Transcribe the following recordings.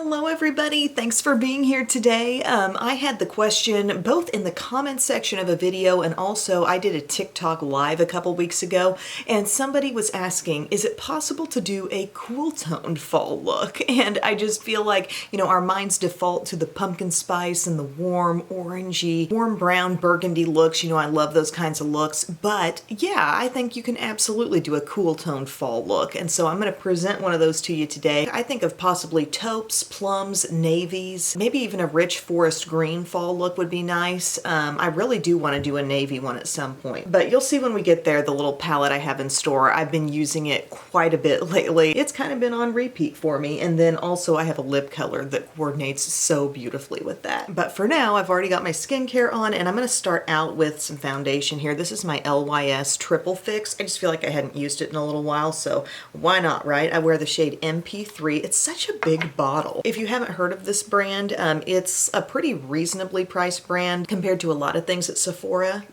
Hello everybody, thanks for being here today. I had the question both in the comments section of a video and also I did a TikTok live a couple weeks ago and somebody was asking, is it possible to do a cool toned fall look? And I just feel like, our minds default to the pumpkin spice and the warm orangey, warm brown burgundy looks. I love those kinds of looks, but yeah, I think you can absolutely do a cool toned fall look. And so I'm going to present one of those to you today. I think of possibly taupes, plums, navies, maybe even a rich forest green fall look would be nice. I really do want to do a navy one at some point, but you'll see when we get there the little palette I have in store. I've been using it quite a bit lately. It's kind of been on repeat for me, and then also I have a lip color that coordinates so beautifully with that. But for now, I've already got my skincare on, and I'm going to start out with some foundation here. This is my LYS Triple Fix. I just feel like I hadn't used it in a little while, so why not, right? I wear the shade MP3. It's such a big bottle. If you haven't heard of this brand, it's a pretty reasonably priced brand compared to a lot of things at Sephora.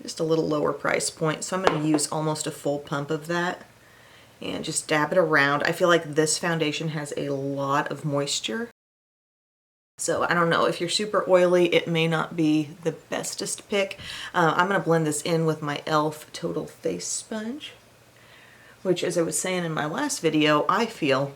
Just a little lower price point. So I'm going to use almost a full pump of that and just dab it around. I feel like this foundation has a lot of moisture. So I don't know, if you're super oily, it may not be the bestest pick. I'm going to blend this in with my e.l.f. Total Face Sponge, which, as I was saying in my last video, I feel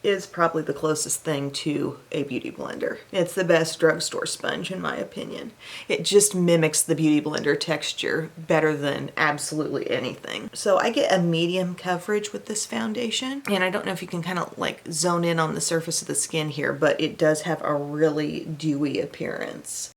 is probably the closest thing to a beauty blender. It's the best drugstore sponge in my opinion. It just mimics the beauty blender texture better than absolutely anything. So I get a medium coverage with this foundation, and I don't know if you can kind of like zone in on the surface of the skin here, but it does have a really dewy appearance.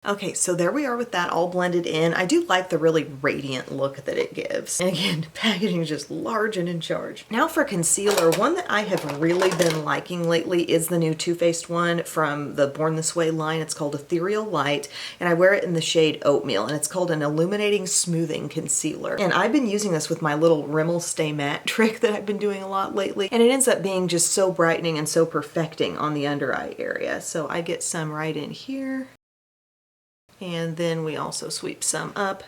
Okay, so there we are with that all blended in. I do like the really radiant look that it gives. And again, packaging is just large and in charge. Now for concealer, one that I have really been liking lately is the new Too Faced one from the Born This Way line. It's called Ethereal Light, and I wear it in the shade Oatmeal, and it's called an Illuminating Smoothing Concealer. And I've been using this with my little Rimmel Stay Matte trick that I've been doing a lot lately, and it ends up being just so brightening and so perfecting on the under eye area. So I get some right in here. And then we also sweep some up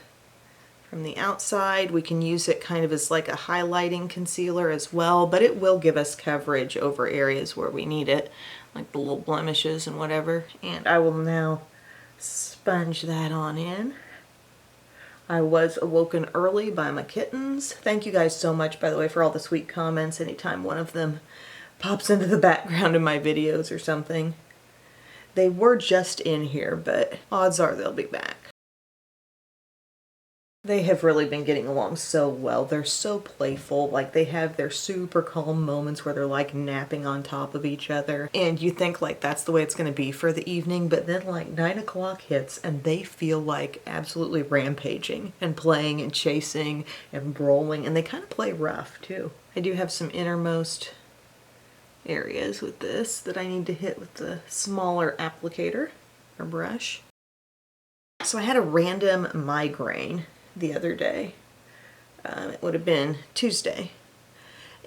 from the outside. We can use it kind of as like a highlighting concealer as well, but it will give us coverage over areas where we need it, like the little blemishes and whatever. And I will now sponge that on in. I was awoken early by my kittens. Thank you guys so much, by the way, for all the sweet comments anytime one of them pops into the background in my videos or something. They were just in here, but odds are they'll be back. They have really been getting along so well. They're so playful. Like, they have their super calm moments where they're like napping on top of each other. And you think like that's the way it's going to be for the evening, but then like 9 o'clock hits and they feel like absolutely rampaging and playing and chasing and brawling, and they kind of play rough too. I do have some innermost areas with this that I need to hit with the smaller applicator or brush. So I had a random migraine the other day. It would have been Tuesday.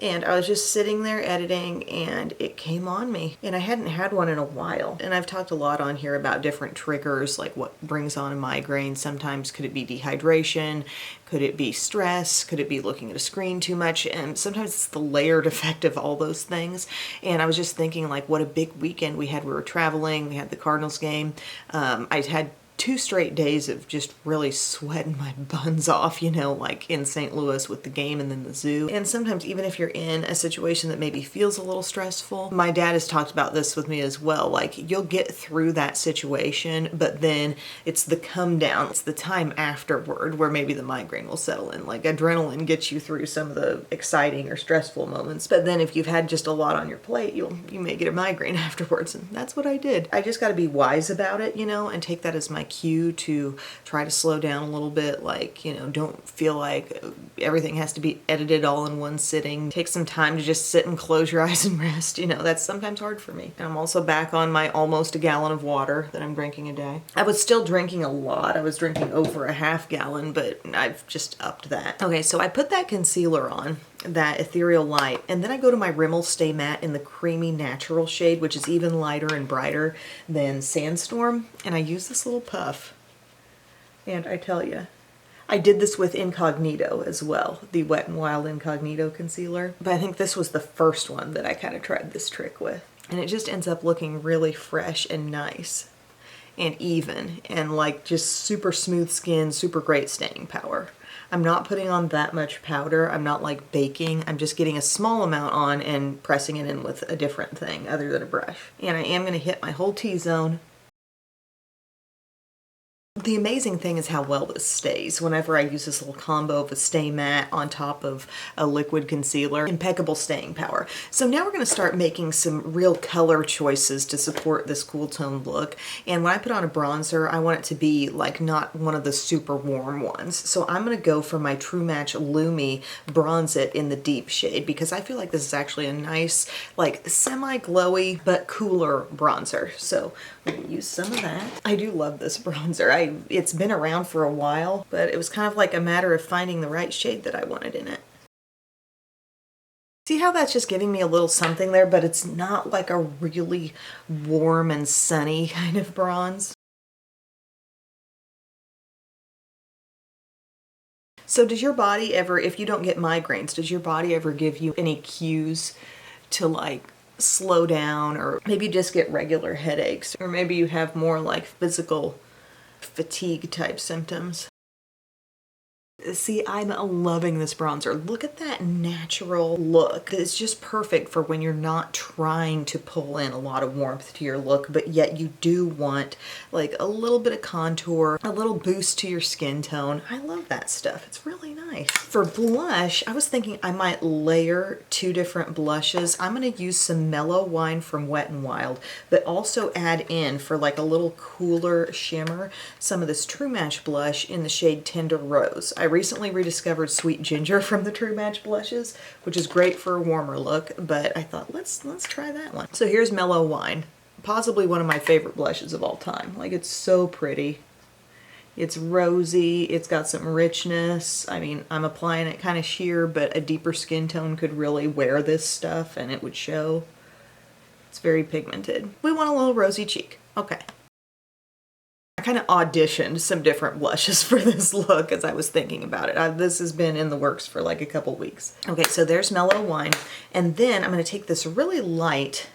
And I was just sitting there editing and it came on me. And I hadn't had one in a while. And I've talked a lot on here about different triggers, like what brings on a migraine. Sometimes could it be dehydration? Could it be stress? Could it be looking at a screen too much? And sometimes it's the layered effect of all those things. And I was just thinking like what a big weekend we had. We were traveling, we had the Cardinals game. I had 2 straight days of just really sweating my buns off, like in St. Louis with the game and then the zoo. And sometimes even if you're in a situation that maybe feels a little stressful, my dad has talked about this with me as well, like you'll get through that situation, but then it's the come down, it's the time afterward where maybe the migraine will settle in. Like adrenaline gets you through some of the exciting or stressful moments, but then if you've had just a lot on your plate, you may get a migraine afterwards, and that's what I did. I just got to be wise about it, and take that as my cue to try to slow down a little bit. Like, don't feel like everything has to be edited all in one sitting. Take some time to just sit and close your eyes and rest. That's sometimes hard for me. And I'm also back on my almost a gallon of water that I'm drinking a day. I was still drinking a lot. I was drinking over a half gallon, but I've just upped that. Okay, so I put that concealer on, that Ethereal Light, and then I go to my Rimmel Stay Matte in the creamy natural shade, which is even lighter and brighter than Sandstorm, and I use this little puff, and I tell you, I did this with Incognito as well, the Wet n Wild Incognito concealer. But I think this was the first one that I kind of tried this trick with. And it just ends up looking really fresh and nice and even and like just super smooth skin, super great staying power. I'm not putting on that much powder. I'm not like baking. I'm just getting a small amount on and pressing it in with a different thing other than a brush. And I am going to hit my whole T-zone. The amazing thing is how well this stays whenever I use this little combo of a Stay Matte on top of a liquid concealer. Impeccable staying power. So now we're going to start making some real color choices to support this cool tone look. And when I put on a bronzer, I want it to be like not one of the super warm ones. So I'm going to go for my True Match Lumi Bronze It in the deep shade because I feel like this is actually a nice, like semi-glowy but cooler bronzer. So I'm going to use some of that. I do love this bronzer. It's been around for a while, but it was kind of like a matter of finding the right shade that I wanted in it. See how that's just giving me a little something there, but it's not like a really warm and sunny kind of bronze. So does your body ever, if you don't get migraines, does your body ever give you any cues to like slow down, or maybe just get regular headaches, or maybe you have more like physical fatigue type symptoms? See, I'm loving this bronzer. Look at that natural look. It's just perfect for when you're not trying to pull in a lot of warmth to your look, but yet you do want like a little bit of contour, a little boost to your skin tone. I love that stuff. It's really nice. For blush, I was thinking I might layer two different blushes. I'm going to use some Mellow Wine from Wet n Wild, but also add in, for like a little cooler shimmer, some of this True Match blush in the shade Tender Rose. I recently rediscovered Sweet Ginger from the True Match blushes, which is great for a warmer look, but I thought let's try that one. So here's Mellow Wine, possibly one of my favorite blushes of all time. Like, it's so pretty. It's rosy, it's got some richness. I mean, I'm applying it kind of sheer, but a deeper skin tone could really wear this stuff and it would show. It's very pigmented. We want a little rosy cheek. Okay. I kind of auditioned some different blushes for this look as I was thinking about it. This has been in the works for like a couple weeks. Okay, so there's Mellow Wine. And then I'm going to take this really light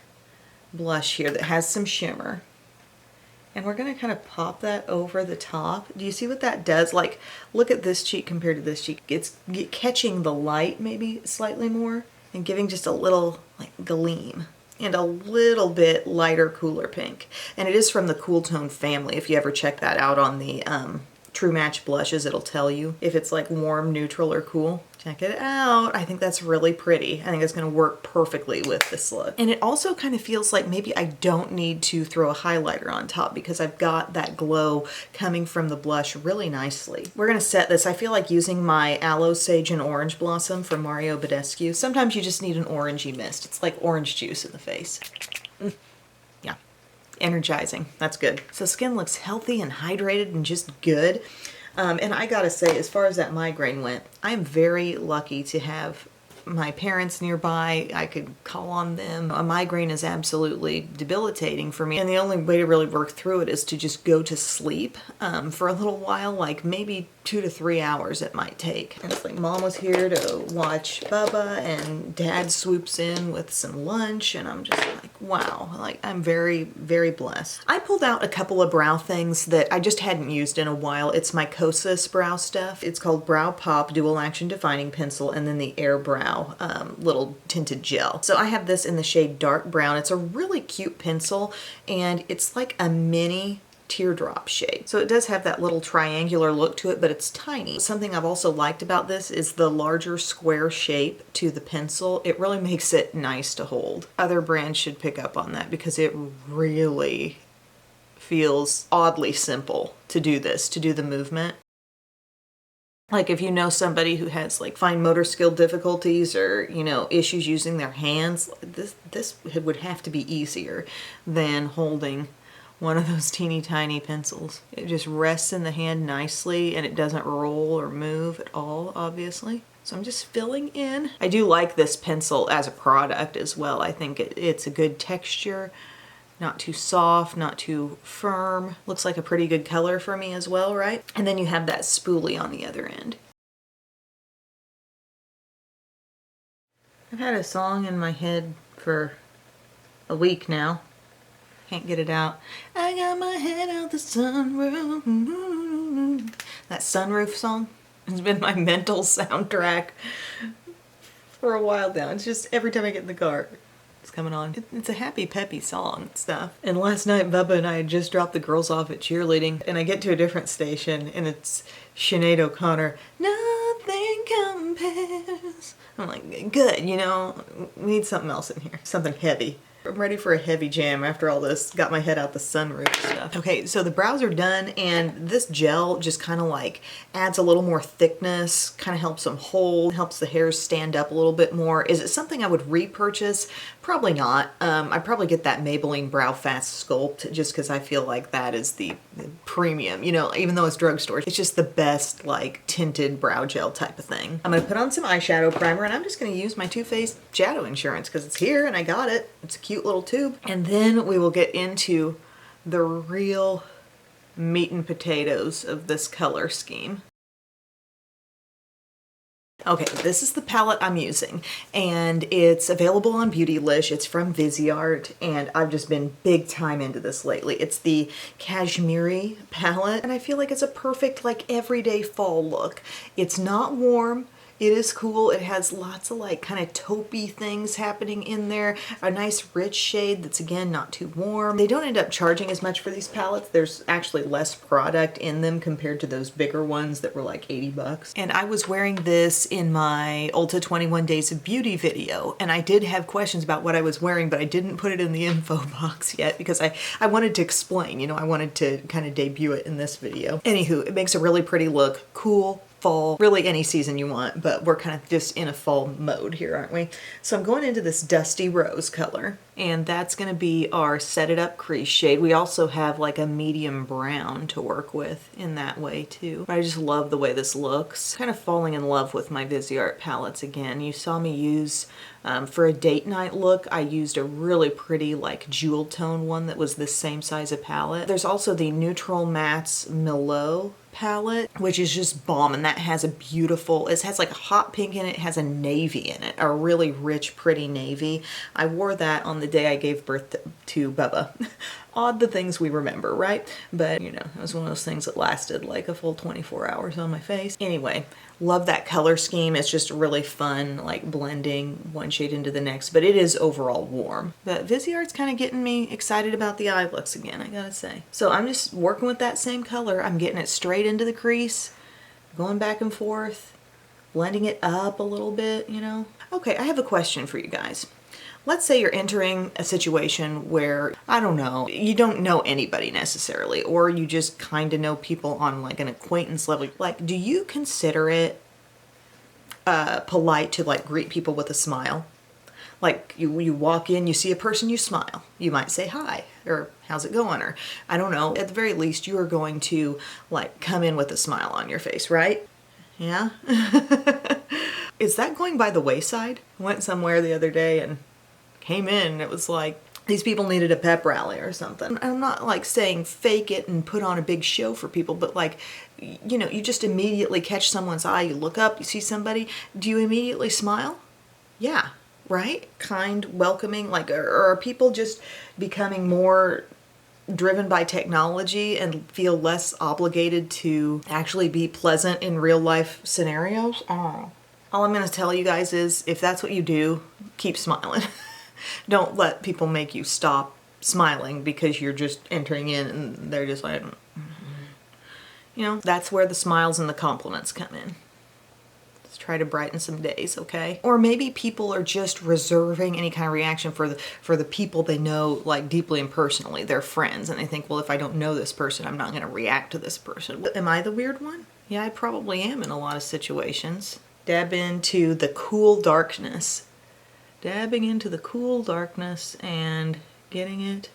blush here that has some shimmer. And we're going to kind of pop that over the top. Do you see what that does? Like, look at this cheek compared to this cheek. It's catching the light maybe slightly more and giving just a little like gleam. And a little bit lighter, cooler pink. And it is from the Cool Tone family. If you ever check that out on the True Match blushes, it'll tell you if it's like warm, neutral, or cool. Check it out. I think that's really pretty. I think it's going to work perfectly with this look. And it also kind of feels like maybe I don't need to throw a highlighter on top because I've got that glow coming from the blush really nicely. We're going to set this. I feel like using my Aloe Sage and Orange Blossom from Mario Badescu. Sometimes you just need an orangey mist. It's like orange juice in the face. Yeah. Energizing. That's good. So skin looks healthy and hydrated and just good. And I gotta say, as far as that migraine went, I am very lucky to have my parents nearby. I could call on them. A migraine is absolutely debilitating for me, and the only way to really work through it is to just go to sleep for a little while, like maybe 2 to 3 hours it might take. And it's like Mom was here to watch Bubba, and Dad swoops in with some lunch, and I'm just like, wow, like I'm very, very blessed. I pulled out a couple of brow things that I just hadn't used in a while. It's my Kosas brow stuff. It's called Brow Pop Dual Action Defining Pencil, and then the Air Brow little tinted gel. So I have this in the shade Dark Brown. It's a really cute pencil, and it's like a mini teardrop shade. So it does have that little triangular look to it, but it's tiny. Something I've also liked about this is the larger square shape to the pencil. It really makes it nice to hold. Other brands should pick up on that because it really feels oddly simple to do this, to do the movement. Like if you know somebody who has like fine motor skill difficulties or, you know, issues using their hands, this would have to be easier than holding one of those teeny tiny pencils. It just rests in the hand nicely and it doesn't roll or move at all, obviously. So I'm just filling in. I do like this pencil as a product as well. I think it's a good texture. Not too soft, not too firm. Looks like a pretty good color for me as well, right? And then you have that spoolie on the other end. I've had a song in my head for a week now. Can't get it out. I got my head out the sunroof. That sunroof song has been my mental soundtrack for a while now. It's just every time I get in the car, it's coming on. It's a happy, peppy song and stuff. And last night, Bubba and I had just dropped the girls off at cheerleading, and I get to a different station, and it's Sinead O'Connor. Nothing compares. I'm like, good, you know, we need something else in here. Something heavy. I'm ready for a heavy jam after all this. Got my head out the sunroof stuff. Okay, so the brows are done, and this gel just kind of like adds a little more thickness, kind of helps them hold, helps the hairs stand up a little bit more. Is it something I would repurchase? Probably not. I'd probably get that Maybelline Brow Fast Sculpt just because I feel like that is the premium, you know, even though it's drugstore. It's just the best like tinted brow gel type of thing. I'm going to put on some eyeshadow primer, and I'm just going to use my Too Faced Shadow Insurance because it's here and I got it. It's a cute little tube. And then we will get into the real meat and potatoes of this color scheme. Okay, this is the palette I'm using, and it's available on Beautylish. It's from Viseart, and I've just been big time into this lately. It's the Cashmere Palette, and I feel like it's a perfect, like, everyday fall look. It's not warm. It is cool. It has lots of like kind of taupey things happening in there. A nice rich shade that's again not too warm. They don't end up charging as much for these palettes. There's actually less product in them compared to those bigger ones that were like 80 bucks. And I was wearing this in my Ulta 21 Days of Beauty video, and I did have questions about what I was wearing, but I didn't put it in the info box yet because I wanted to explain, you know, I wanted to kind of debut it in this video. Anywho, it makes a really pretty look. Cool. Fall, really any season you want, but we're kind of just in a fall mode here, aren't we? So I'm going into this Dusty Rose color, and that's going to be our Set It Up crease shade. We also have like a medium brown to work with in that way too. But I just love the way this looks. Kind of falling in love with my Viseart palettes again. You saw me use, for a date night look, I used a really pretty like jewel tone one that was the same size of palette. There's also the Neutral Mattes Milo palette, which is just bomb, and that has a beautiful, it has like a hot pink in it, it has a navy in it, a really rich pretty navy. I wore that on the day I gave birth to Bubba. Odd the things we remember, right? But you know, it was one of those things that lasted like a full 24 hours on my face. Anyway, love that color scheme. It's just really fun, like blending one shade into the next, but it is overall warm. But Viseart's kind of getting me excited about the eye looks again, I gotta say. So I'm just working with that same color. I'm getting it straight into the crease, going back and forth, blending it up a little bit, you know? Okay, I have a question for you guys. Let's say you're entering a situation where, I don't know, you don't know anybody necessarily, or you just kind of know people on like an acquaintance level. Like, do you consider it polite to like greet people with a smile? Like you walk in, you see a person, you smile. You might say hi, or how's it going, or I don't know. At the very least, you are going to like come in with a smile on your face, right? Yeah? Is that going by the wayside? I went somewhere the other day and came in and it was like these people needed a pep rally or something. I'm not like saying fake it and put on a big show for people, but like, you know, you just immediately catch someone's eye, you look up, you see somebody, do you immediately smile? Yeah, right? Kind, welcoming, like, or are people just becoming more driven by technology and feel less obligated to actually be pleasant in real life scenarios? I don't know. All I'm going to tell you guys is if that's what you do, keep smiling. Don't let people make you stop smiling because you're just entering in and they're just like, you know, that's where the smiles and the compliments come in. Let's try to brighten some days, okay? Or maybe people are just reserving any kind of reaction for the people they know like deeply and personally, their friends, and they think, well, if I don't know this person, I'm not going to react to this person. Am I the weird one? Yeah, I probably am in a lot of situations. Dab into the cool darkness. Dabbing into the cool darkness and getting it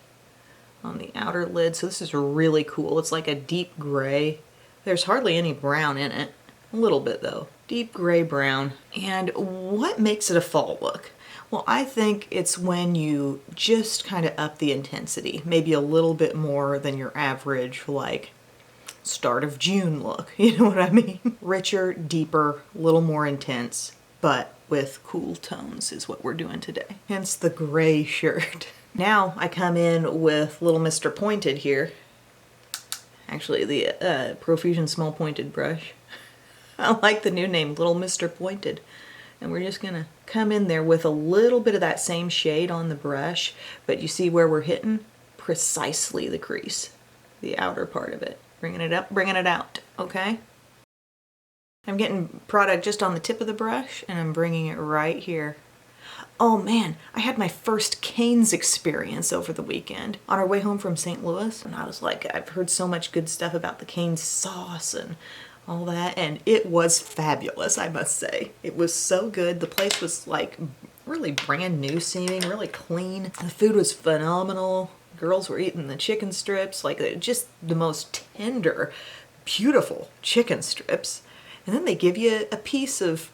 on the outer lid. So this is really cool. It's like a deep gray. There's hardly any brown in it. A little bit though. Deep gray brown. And what makes it a fall look? Well, I think it's when you just kind of up the intensity, maybe a little bit more than your average, like, start of June look. You know what I mean? Richer, deeper, a little more intense, but with cool tones is what we're doing today. Hence the gray shirt. Now I come in with Little Mr. Pointed here. Actually, the Profusion Small Pointed brush. I like the new name, Little Mr. Pointed. And we're just gonna come in there with a little bit of that same shade on the brush, but you see where we're hitting? Precisely the crease, the outer part of it. Bringing it up, bringing it out, okay? I'm getting product just on the tip of the brush and I'm bringing it right here. Oh man, I had my first Cane's experience over the weekend on our way home from St. Louis. And I was like, I've heard so much good stuff about the Cane's sauce and all that. And it was fabulous, I must say. It was so good. The place was like really brand new seeming, really clean. The food was phenomenal. Girls were eating the chicken strips, like just the most tender, beautiful chicken strips. And then they give you a piece of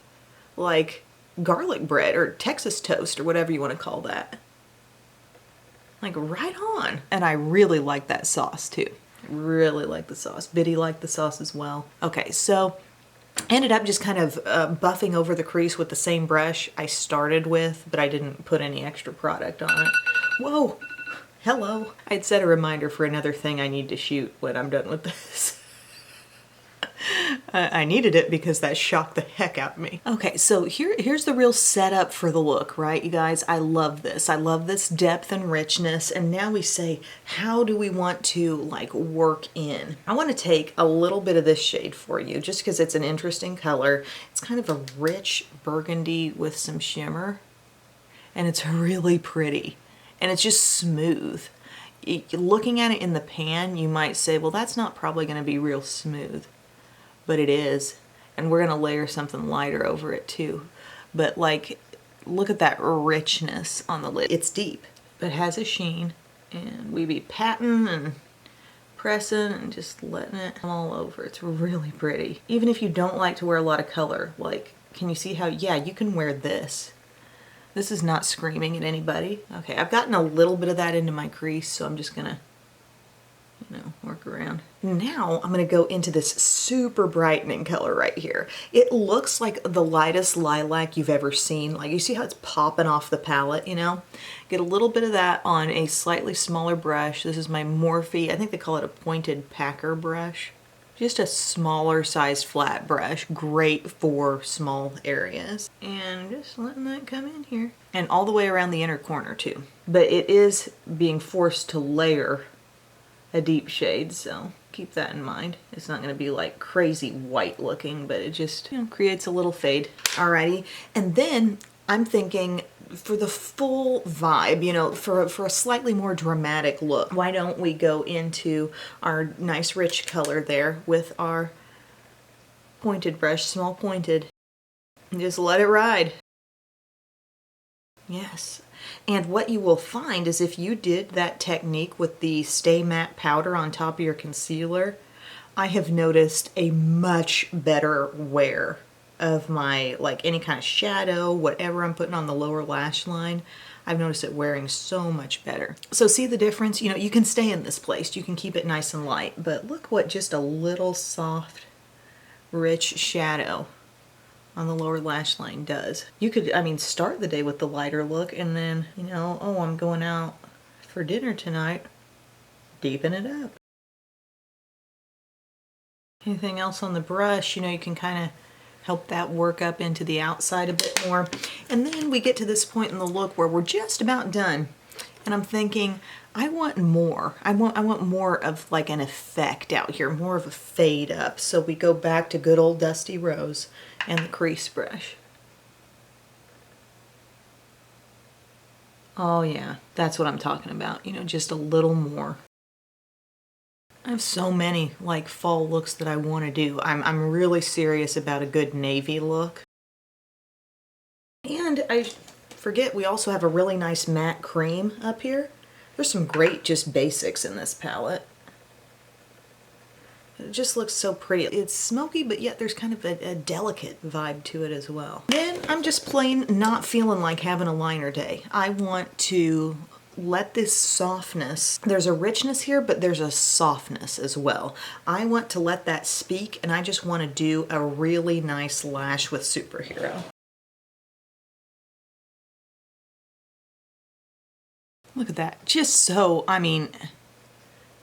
like garlic bread or Texas toast or whatever you want to call that. Like right on. And I really like that sauce too. Really like the sauce. Biddy liked the sauce as well. Okay, so I ended up just kind of buffing over the crease with the same brush I started with, but I didn't put any extra product on it. Whoa, hello. I'd set a reminder for another thing I need to shoot when I'm done with this. I needed it because that shocked the heck out of me. Okay, so here's the real setup for the look, right, you guys? I love this. I love this depth and richness. And now we say, how do we want to like work in? I want to take a little bit of this shade for you just because it's an interesting color. It's kind of a rich burgundy with some shimmer. And it's really pretty. And it's just smooth. Looking at it in the pan, you might say, well, that's not probably going to be real smooth. But it is, and we're gonna layer something lighter over it too. But like, look at that richness on the lid. It's deep, but it has a sheen, and we be patting and pressing and just letting it come all over. It's really pretty. Even if you don't like to wear a lot of color, like, can you see how, yeah, you can wear this. This is not screaming at anybody. Okay, I've gotten a little bit of that into my crease, so I'm just gonna, you know, work around. Now I'm going to go into this super brightening color right here. It looks like the lightest lilac you've ever seen. Like, you see how it's popping off the palette, you know? Get a little bit of that on a slightly smaller brush. This is my Morphe, I think they call it a pointed packer brush. Just a smaller sized flat brush, great for small areas. And just letting that come in here. And all the way around the inner corner too. But it is being forced to layer a deep shade, so keep that in mind. It's not going to be like crazy white looking, but it just, you know, creates a little fade. Alrighty, and then I'm thinking for the full vibe, you know, for a slightly more dramatic look, why don't we go into our nice rich color there with our pointed brush, small pointed, and just let it ride. Yes. And what you will find is if you did that technique with the Stay Matte powder on top of your concealer, I have noticed a much better wear of my, like any kind of shadow, whatever I'm putting on the lower lash line. I've noticed it wearing so much better. So see the difference? You know, you can stay in this place. You can keep it nice and light, but look what just a little soft, rich shadow on the lower lash line does. You could, I mean, start the day with the lighter look and then, you know, oh, I'm going out for dinner tonight, deepen it up. Anything else on the brush, you know, you can kind of help that work up into the outside a bit more. And then we get to this point in the look where we're just about done. And I'm thinking, I want more. I want more of like an effect out here, more of a fade up. So we go back to good old Dusty Rose and the crease brush. Oh yeah, that's what I'm talking about. You know, just a little more. I have so many like fall looks that I want to do. I'm really serious about a good navy look. And I forget, we also have a really nice matte cream up here. There's some great just basics in this palette. It just looks so pretty. It's smoky, but yet there's kind of a delicate vibe to it as well. Then I'm just plain not feeling like having a liner day. I want to let this softness, there's a richness here, but there's a softness as well. I want to let that speak, and I just want to do a really nice lash with Superhero. Look at that. Just so, I mean,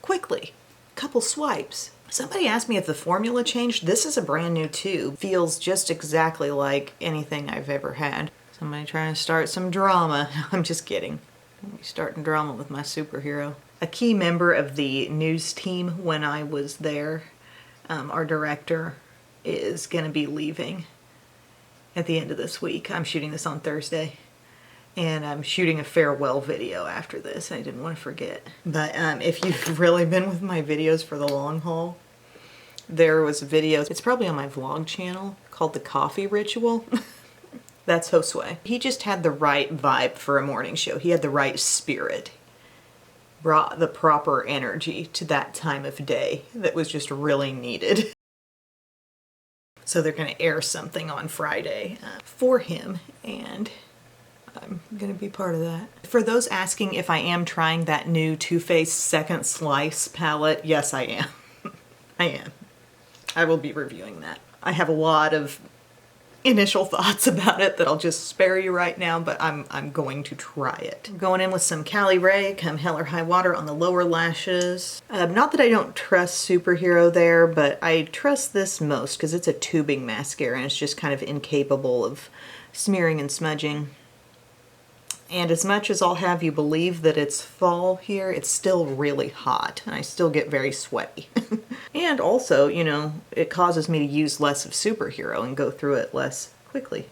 quickly. Couple swipes. Somebody asked me if the formula changed. This is a brand new tube. Feels just exactly like anything I've ever had. Somebody trying to start some drama. I'm just kidding. I'm starting drama with my Superhero. A key member of the news team when I was there, our director, is going to be leaving at the end of this week. I'm shooting this on Thursday. And I'm shooting a farewell video after this. I didn't want to forget. But if you've really been with my videos for the long haul, there was a video, it's probably on my vlog channel, called The Coffee Ritual. That's Josue. He just had the right vibe for a morning show. He had the right spirit. Brought the proper energy to that time of day that was just really needed. So they're going to air something on Friday for him, and I'm going to be part of that. For those asking if I am trying that new Too Faced Second Slice palette, yes I am. I am. I will be reviewing that. I have a lot of initial thoughts about it that I'll just spare you right now, but I'm going to try it. I'm going in with some Cali Ray, come hell or high water on the lower lashes. Not that I don't trust Superhero there, but I trust this most because it's a tubing mascara and it's just kind of incapable of smearing and smudging. And as much as I'll have you believe that it's fall here, it's still really hot, and I still get very sweaty. And also, you know, it causes me to use less of Superhero and go through it less quickly.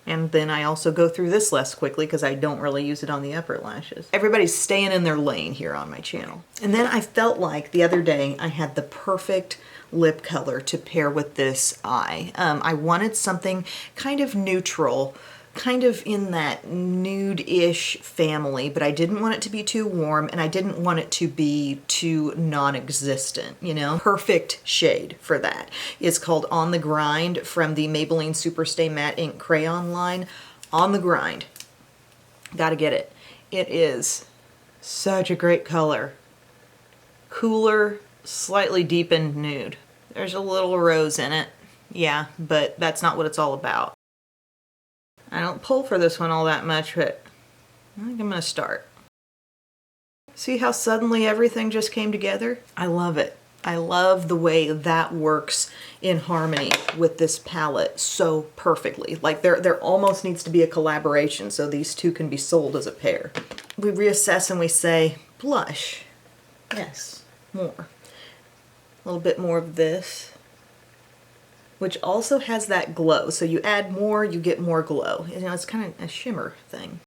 And then I also go through this less quickly because I don't really use it on the upper lashes. Everybody's staying in their lane here on my channel. And then I felt like the other day I had the perfect lip color to pair with this eye. I wanted something kind of neutral, kind of in that nude-ish family, but I didn't want it to be too warm and I didn't want it to be too non-existent, you know? Perfect shade for that is called On the Grind from the Maybelline Superstay Matte Ink Crayon line. On the Grind. Gotta get it. It is such a great color. Cooler, slightly deepened nude. There's a little rose in it, yeah, but that's not what it's all about. I don't pull for this one all that much, but I think I'm gonna start. See how suddenly everything just came together? I love it. I love the way that works in harmony with this palette so perfectly. Like there almost needs to be a collaboration so these two can be sold as a pair. We reassess and we say, blush. Yes, more. A little bit more of this, which also has that glow. So you add more, you get more glow. You know, it's kind of a shimmer thing.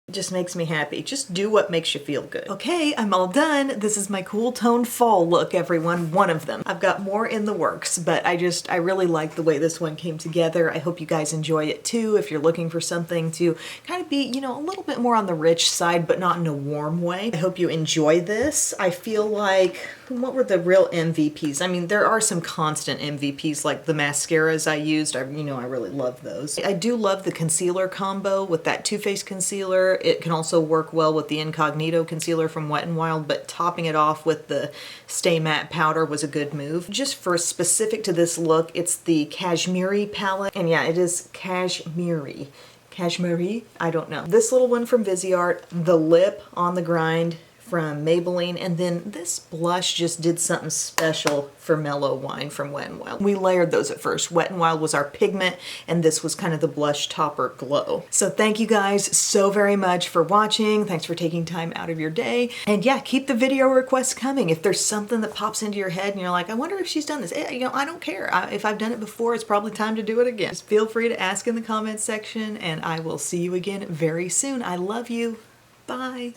It just makes me happy. Just do what makes you feel good. Okay, I'm all done. This is my cool toned fall look, everyone. One of them. I've got more in the works, but I really like the way this one came together. I hope you guys enjoy it too. If you're looking for something to kind of be, you know, a little bit more on the rich side, but not in a warm way. I hope you enjoy this. I feel like, what were the real MVPs? I mean, there are some constant MVPs like the mascaras I used. I really love those. I do love the concealer combo with that Too Faced concealer. It can also work well with the Incognito concealer from Wet n Wild, but topping it off with the Stay Matte powder was a good move. Just for specific to this look, it's the Cashmere Palette. And yeah, it is Cashmere. Cashmere? I don't know. This little one from Viseart, the lip On the Grind from Maybelline, and then this blush just did something special for Mellow Wine from Wet n Wild. We layered those at first. Wet n Wild was our pigment, and this was kind of the blush topper glow. So thank you guys so very much for watching. Thanks for taking time out of your day. And yeah, keep the video requests coming. If there's something that pops into your head and you're like, I wonder if she's done this. You know, I don't care. If I've done it before, it's probably time to do it again. Just feel free to ask in the comments section, and I will see you again very soon. I love you. Bye.